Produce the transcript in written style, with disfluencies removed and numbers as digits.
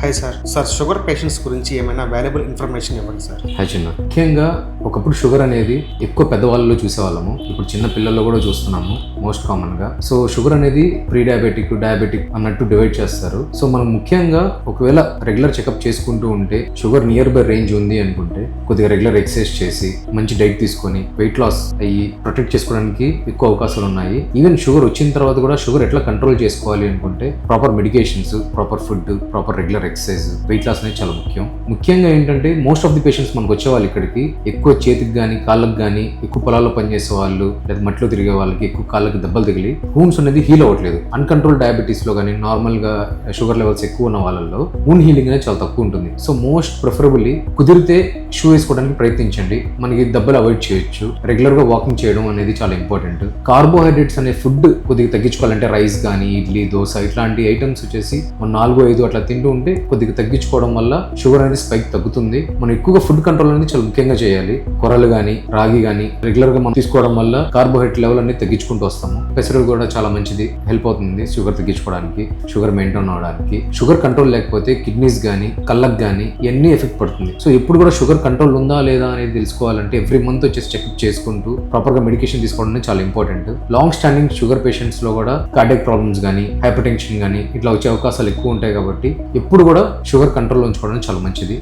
Hi sir sugar patients గురించి ఏమైనా valuable information ఇవ్వండి సార్. హాయ్ చిన్న. ముఖ్యంగా ఒకప్పుడు షుగర్ అనేది ఎక్కువ పెద్దవాళ్ళలో చూసేవాళ్ళము, ఇప్పుడు చిన్న పిల్లల్లో కూడా చూస్తున్నాము మోస్ట్ కామన్ గా. సో షుగర్ అనేది ప్రీ డయాబెటిక్, డయాబెటిక్ అన్నట్టు డివైడ్ చేస్తారు. సో మనం ముఖ్యంగా ఒకవేళ రెగ్యులర్ చెకప్ చేసుకుంటూ ఉంటే షుగర్ నియర్ బై రేంజ్ ఉంది అనుకుంటే కొద్దిగా రెగ్యులర్ ఎక్సర్సైజ్ చేసి మంచి డైట్ తీసుకొని వెయిట్ లాస్ అయ్యి ప్రొటెక్ట్ చేసుకోవడానికి ఎక్కువ అవకాశాలు ఉన్నాయి. ఈవెన్ షుగర్ వచ్చిన తర్వాత కూడా షుగర్ ఎట్లా కంట్రోల్ చేసుకోవాలి అనుకుంటే proper medications, proper food, proper regular exercise, weight loss అనేది చాలా ముఖ్యంగా ఏంటంటే మోస్ట్ ఆఫ్ ది పేషెంట్స్ మనకు వచ్చే వాళ్ళు ఇక్కడికి ఎక్కువ చేతికి కానీ కాళ్ళకి కానీ ఎక్కువ పొలాల్లో పనిచేసే వాళ్ళు లేదా మట్టిలో తిరిగే వాళ్ళకి ఎక్కువ కాళ్ళకి దెబ్బలు తగిలి వూన్స్ అనేది హీల్ అవ్వట్లేదు. అన్కంట్రోల్ డయాబెటీస్ లో కానీ నార్మల్ గా షుగర్ లెవెల్స్ ఎక్కువ ఉన్న వాళ్ళలో వూన్ హీలింగ్ అనేది చాలా తక్కువ ఉంటుంది. సో మోస్ట్ ప్రిఫరబుల్లీ కుదిరితే షూ వేసుకోవడానికి ప్రయత్నించండి. మనకి దెబ్బలు అవాయిడ్ చేయొచ్చు. రెగ్యులర్ గా వాకింగ్ చేయడం అనేది చాలా ఇంపార్టెంట్. కార్బోహైడ్రేట్స్ అనే ఫుడ్ కొద్దిగా తగ్గించుకోవాలంటే రైస్ కానీ ఇడ్లీ, దోశ ఇట్లాంటి ఐటమ్స్ వచ్చేసి మనం 4-5 అట్లా తింటూ ఉంటే కొద్దిగా తగ్గించుకోవడం వల్ల షుగర్ అనేది స్పైక్ తగ్గుతుంది. మనం ఎక్కువగా ఫుడ్ కంట్రోల్ అనేది చాలా ముఖ్యంగా చేయాలి. కొర్రలు కానీ రాగి కానీ రెగ్యులర్ గా మనం తీసుకోవడం వల్ల కార్బోహైడ్రేట్ లెవెల్ అనేది తగ్గించుకుంటూ వస్తాము. పెసరు కూడా చాలా మంచిది, హెల్ప్ అవుతుంది షుగర్ తగ్గించుకోవడానికి, షుగర్ మెయింటైన్ అవడానికి. షుగర్ కంట్రోల్ లేకపోతే కిడ్నీస్ కానీ కళ్ళకు కానీ ఇవన్నీ ఎఫెక్ట్ పడుతుంది. సో ఎప్పుడు కూడా షుగర్ కంట్రోల్ ఉందా లేదా అనేది తెలుసుకోవాలంటే ఎవ్రీ మంత్ వచ్చేసి చెకప్ చేసుకుంటూ ప్రాపర్ గా మెడికేషన్ తీసుకోవడం అనేది చాలా important. Long standing sugar patients లో కూడా కార్డియాక్ ప్రాబ్లమ్స్ కానీ హైపర్ టెన్షన్ కానీ ఇట్లా వచ్చే అవకాశాలు ఎక్కువ ఉంటాయి కాబట్టి ఎప్పుడు కూడా షుగర్ కంట్రోల్ ఉంచుకోవడం చాలా మంచిది.